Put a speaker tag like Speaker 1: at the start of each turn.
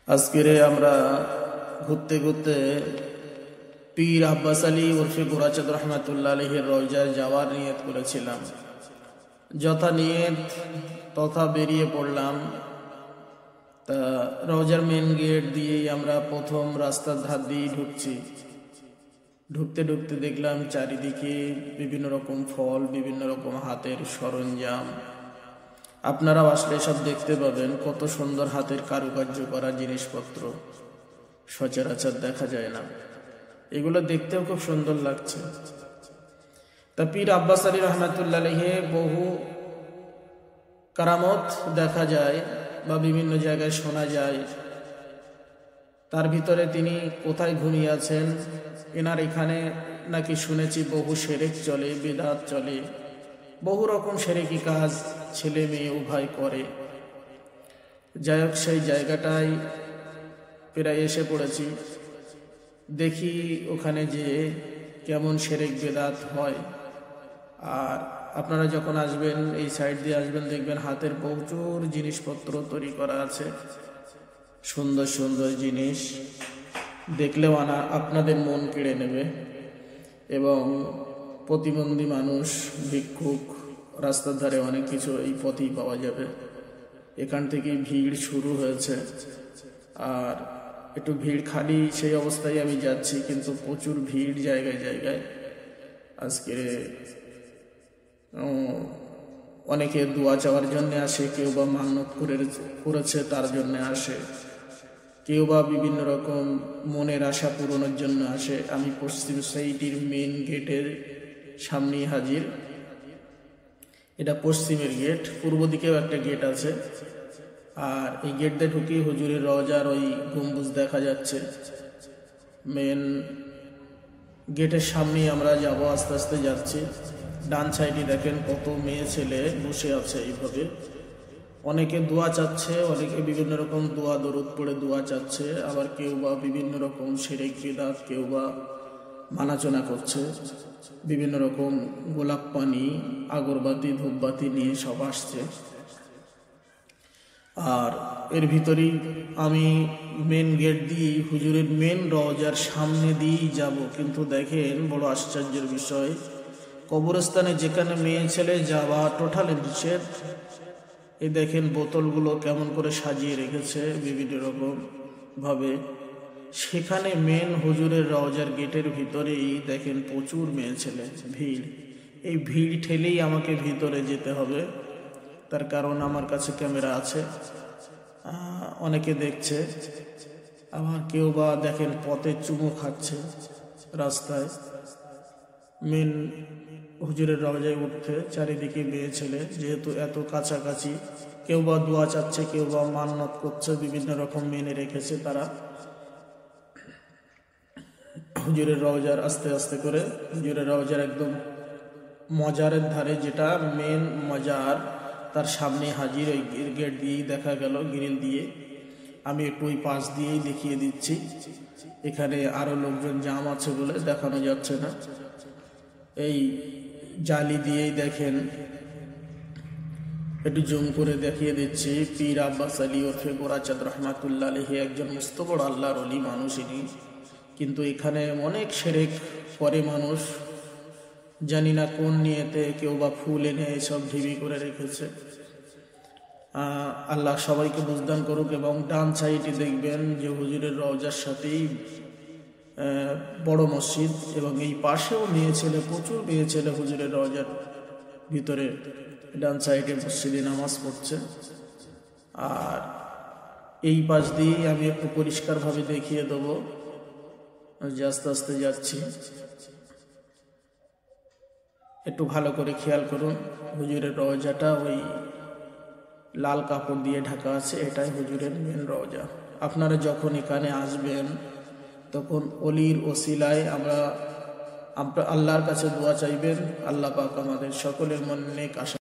Speaker 1: আজকেরে আমরা ঘুরতে ঘুরতে পীর আব্বাস আলী ওরফে গোরাচাঁদ রহমাতুল্লাহ আলাইহির রওজায় যাওয়ার নিয়ত করেছিলাম। যথা নিয়ত তথা বেরিয়ে পড়লাম। তা রওজার মেন গেট দিয়েই আমরা প্রথম রাস্তার ধার দিয়ে ঢুকছি। ঢুকতে ঢুকতে দেখলাম চারিদিকে বিভিন্ন রকম ফল, বিভিন্ন রকম হাতের সরঞ্জাম। আপনারা আসলে সব দেখতে পাবেন, কত সুন্দর হাতের কারুকার্য করা জিনিসপত্র সচরাচর দেখা যায় না। এগুলো দেখতেও খুব সুন্দর লাগছে। তা পীর আব্বাস আলী রহমাতুল্লাহ আলাইহি বহু কারামত দেখা যায় বা বিভিন্ন জায়গায় শোনা যায়। তার ভিতরে তিনি কোথায় ঘুমিয়ে আছেন, এনার এখানে নাকি শুনেছি বহু শিরক চলে, বিদআত চলে, বহু রকম শিরকি কাজ ছেলে মেয়ে উভয় করে। যাই হোক, সেই জায়গাটায় প্রায় এসে পড়েছি। দেখি ওখানে যে কেমন শিরক বিদআত হয়। আর আপনারা যখন আসবেন, এই সাইড দিয়ে আসবেন, দেখবেন হাতের প্রচুর জিনিসপত্র তৈরি করা আছে, সুন্দর সুন্দর জিনিস। দেখলেও আপনাদের মন কেড়ে নেবে। এবং প্রতিবন্ধী মানুষ, ভিক্ষুক, রাস্তার ধারে অনেক কিছু এই পথেই পাওয়া যাবে। এখান থেকেই ভিড় শুরু হয়েছে। আর একটু ভিড় খালি সেই অবস্থায় আমি যাচ্ছি, কিন্তু প্রচুর ভিড় জায়গায় জায়গায়। আজকে অনেকে দোয়া চাওয়ার জন্য আসে, কেউ বা মান্যত করেছে তার জন্য আসে, কেউ বা বিভিন্ন রকম মনের আশা পূরণের জন্য আসে। আমি পশ্চিম সাইডের মেন গেটের সামনেই হাজির। এটা পশ্চিমের গেট, পূর্ব দিকেও একটা গেট আছে। আর এই গেট দিয়ে ঢুকি হুজুরের রওজার ওই গম্বুজ দেখা যাচ্ছে। মেন গেটের সামনেই আমরা যাব, আস্তে আস্তে যাচ্ছি। ডান সাইডে দেখেন কত মেয়ে ছেলে বসে আছে এইভাবে। অনেকে দোয়া চাচ্ছে, অনেকে বিভিন্ন রকম দোয়া দরুদ পড়ে দোয়া চাচ্ছে, আবার কেউ বা বিভিন্ন রকম শিরক বিদআত, কেউ বা মানাচনা করছে। বিভিন্ন রকম গোলাপ পানি, আগরবাতি, ধূপবাতি নিয়ে সব আসছে। আর এর ভিতরেই আমি মেন গেট দিয়ে হুজুরের মেন রওজার সামনে দিয়েই যাব। কিন্তু দেখেন, বড় আশ্চর্যের বিষয়, কবরস্থানে যেখানে মেয়ে ছেলে যাওয়া টোটালি নিষেধ। এই দেখেন বোতলগুলো কেমন করে সাজিয়ে রেখেছে বিভিন্ন রকম ভাবে। সেখানে মেন হুজুরের রওজার গেটের ভিতরেই দেখেন প্রচুর মেয়ে ছেলে, ভিড়। এই ভিড় ঠেলেই আমাকে ভিতরে যেতে হবে, তার কারণ আমার কাছে ক্যামেরা আছে, অনেকে দেখছে। আবার কেউ বা দেখেন পথে চুমু খাচ্ছে রাস্তায়। মেন হুজুরের রওজায় উঠতে চারিদিকে মেয়ে ছেলে, যেহেতু এত কাছাকাছি। কেউ বা দোয়া চাচ্ছে, কেউ বা মান্যত করছে, বিভিন্ন রকম মেনে রেখেছে তারা। হুজুরের রওজার আস্তে আস্তে করে হুজুরের রওজার একদম মজারের ধারে, যেটা মেন মজার, তার সামনে হাজির। ওই গেট দিয়েই দেখা গেল, গ্রিল দিয়ে। আমি একটু ওই পাশ দিয়েই দেখিয়ে দিচ্ছি। এখানে আরো লোকজন জাম আছে বলে দেখানো যাচ্ছে না। এই জালি দিয়েই দেখেন, একটু জুম করে দেখিয়ে দিচ্ছি। পীর আব্বাস আলী ওরফে গোরাচাঁদ রহমাতুল্লাহ আলাইহি একজন মস্ত বড় আল্লাহর ওলি মানুষ ইনি। কিন্তু এখানে অনেক শিরক করে মানুষ, জানি না কোন নিয়তে। কেউ বা ফুল এনে এসব ঢিবি করে রেখেছে। আল্লাহ সবাইকে বুঝদান করুক। এবং ডান সাইডে দেখবেন যে হুজুরের রওজার সাথেই বড় মসজিদ, এবং এই পাশেও মেয়ে ছেলে, প্রচুর মেয়ে ছেলে হুজুরের রওজার ভিতরে ডান সাইডে মসজিদে নামাজ পড়ছে। আর এই পাশ দিয়েই আমি একটু পরিষ্কারভাবে দেখিয়ে দেবো যে আস্তে আস্তে যাচ্ছি। একটু ভালো করে খেয়াল করুন, হুজুরের রওজাটা ওই লাল কাপড় দিয়ে ঢাকা আছে, এটাই হুজুরের মেন রওজা। আপনারা যখন এখানে আসবেন, তখন অলির ওসিলায় আমরা আল্লাহর কাছে দোয়া চাইবেন। আল্লাহ পাক আমাদের সকলের মনে নেক আশা